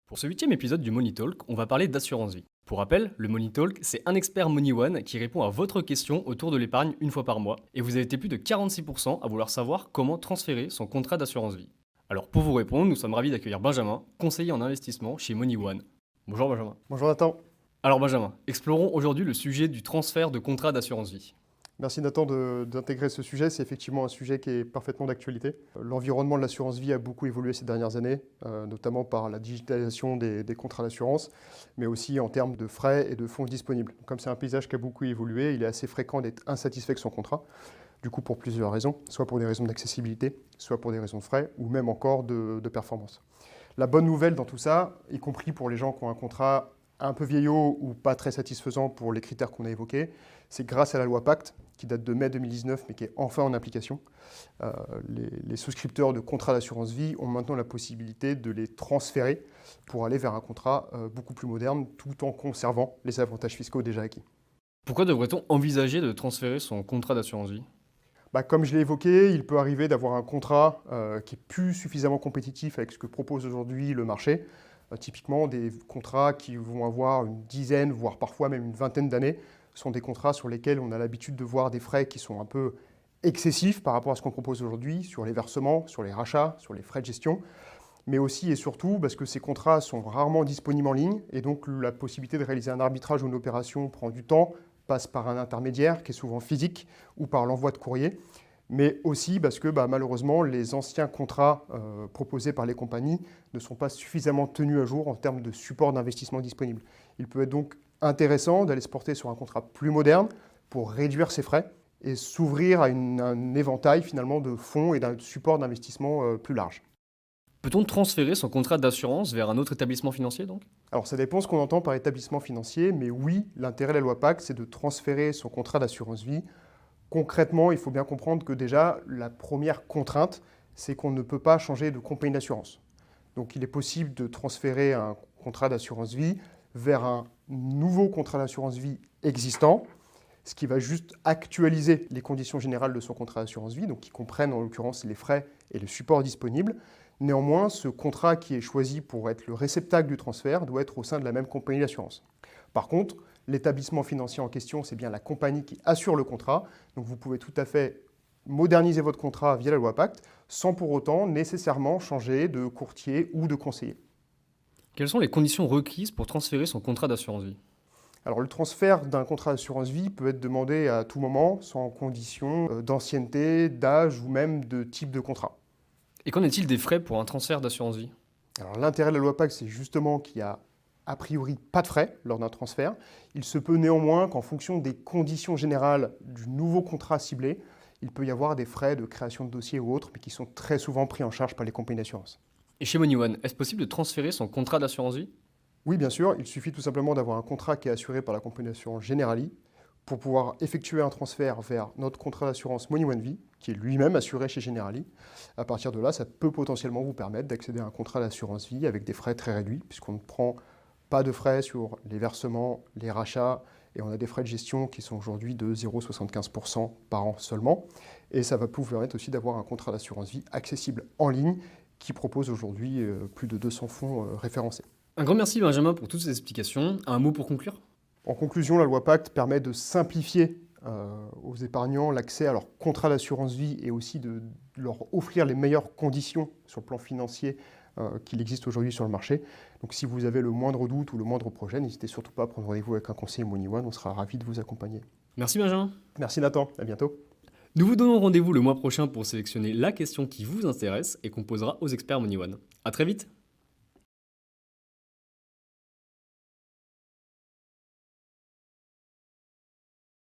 Pour ce 8e épisode du Money Talk, on va parler d'assurance vie. Pour rappel, le Money Talk, c'est un expert Money One qui répond à votre question autour de l'épargne une fois par mois, et vous avez été plus de 46% à vouloir savoir comment transférer son contrat d'assurance vie. Alors pour vous répondre, nous sommes ravis d'accueillir Benjamin, conseiller en investissement chez Money One. Bonjour Benjamin. Bonjour Nathan. Alors Benjamin, explorons aujourd'hui le sujet du transfert de contrat d'assurance vie. Merci Nathan d'intégrer ce sujet. C'est effectivement un sujet qui est parfaitement d'actualité. L'environnement de l'assurance vie a beaucoup évolué ces dernières années, notamment par la digitalisation des contrats d'assurance, mais aussi en termes de frais et de fonds disponibles. Comme c'est un paysage qui a beaucoup évolué, il est assez fréquent d'être insatisfait avec son contrat, du coup pour plusieurs raisons, soit pour des raisons d'accessibilité, soit pour des raisons de frais, ou même encore de performance. La bonne nouvelle dans tout ça, y compris pour les gens qui ont un contrat un peu vieillot ou pas très satisfaisant pour les critères qu'on a évoqués, c'est grâce à la loi Pacte, qui date de mai 2019, mais qui est enfin en application. Les souscripteurs de contrats d'assurance vie ont maintenant la possibilité de les transférer pour aller vers un contrat beaucoup plus moderne, tout en conservant les avantages fiscaux déjà acquis. Pourquoi devrait-on envisager de transférer son contrat d'assurance vie ? Comme je l'ai évoqué, il peut arriver d'avoir un contrat qui est plus suffisamment compétitif avec ce que propose aujourd'hui le marché. Typiquement, des contrats qui vont avoir une dizaine, voire parfois même une vingtaine d'années, sont des contrats sur lesquels on a l'habitude de voir des frais qui sont un peu excessifs par rapport à ce qu'on propose aujourd'hui, sur les versements, sur les rachats, sur les frais de gestion, mais aussi et surtout parce que ces contrats sont rarement disponibles en ligne, et donc la possibilité de réaliser un arbitrage ou une opération prend du temps, passe par un intermédiaire qui est souvent physique ou par l'envoi de courrier, mais aussi parce que malheureusement les anciens contrats proposés par les compagnies ne sont pas suffisamment tenus à jour en termes de support d'investissement disponible. Il peut être donc intéressant d'aller se porter sur un contrat plus moderne pour réduire ses frais et s'ouvrir à un éventail finalement de fonds et d'un support d'investissement plus large. Peut-on transférer son contrat d'assurance vers un autre établissement financier donc ? Alors ça dépend ce qu'on entend par établissement financier, mais oui, l'intérêt de la loi Pacte, c'est de transférer son contrat d'assurance vie. Concrètement, il faut bien comprendre que déjà, la première contrainte, c'est qu'on ne peut pas changer de compagnie d'assurance. Donc il est possible de transférer un contrat d'assurance vie vers un nouveau contrat d'assurance vie existant, ce qui va juste actualiser les conditions générales de son contrat d'assurance vie, donc qui comprennent en l'occurrence les frais et le support disponible. Néanmoins, ce contrat qui est choisi pour être le réceptacle du transfert doit être au sein de la même compagnie d'assurance. Par contre, l'établissement financier en question, c'est bien la compagnie qui assure le contrat, donc vous pouvez tout à fait moderniser votre contrat via la loi Pacte sans pour autant nécessairement changer de courtier ou de conseiller. Quelles sont les conditions requises pour transférer son contrat d'assurance vie ? Alors le transfert d'un contrat d'assurance vie peut être demandé à tout moment, sans condition d'ancienneté, d'âge ou même de type de contrat. Et qu'en est-il des frais pour un transfert d'assurance vie ? Alors l'intérêt de la loi Pacte, c'est justement qu'il y a a priori pas de frais lors d'un transfert. Il se peut néanmoins qu'en fonction des conditions générales du nouveau contrat ciblé, il peut y avoir des frais de création de dossier ou autres, mais qui sont très souvent pris en charge par les compagnies d'assurance. Et chez Money One, est-ce possible de transférer son contrat d'assurance vie ? Oui, bien sûr, il suffit tout simplement d'avoir un contrat qui est assuré par la compagnie d'assurance Generali pour pouvoir effectuer un transfert vers notre contrat d'assurance Money One Vie, qui est lui-même assuré chez Generali. À partir de là, ça peut potentiellement vous permettre d'accéder à un contrat d'assurance vie avec des frais très réduits, puisqu'on ne prend pas de frais sur les versements, les rachats, et on a des frais de gestion qui sont aujourd'hui de 0,75% par an seulement. Et ça va vous permettre aussi d'avoir un contrat d'assurance vie accessible en ligne, qui propose aujourd'hui plus de 200 fonds référencés. Un grand merci Benjamin pour toutes ces explications. Un mot pour conclure ? En conclusion, la loi Pacte permet de simplifier aux épargnants l'accès à leur contrat d'assurance vie et aussi de leur offrir les meilleures conditions sur le plan financier qu'il existe aujourd'hui sur le marché. Donc si vous avez le moindre doute ou le moindre projet, n'hésitez surtout pas à prendre rendez-vous avec un conseiller Money One, on sera ravis de vous accompagner. Merci Benjamin. Merci Nathan, à bientôt. Nous vous donnons rendez-vous le mois prochain pour sélectionner la question qui vous intéresse et qu'on posera aux experts Money One. À très vite.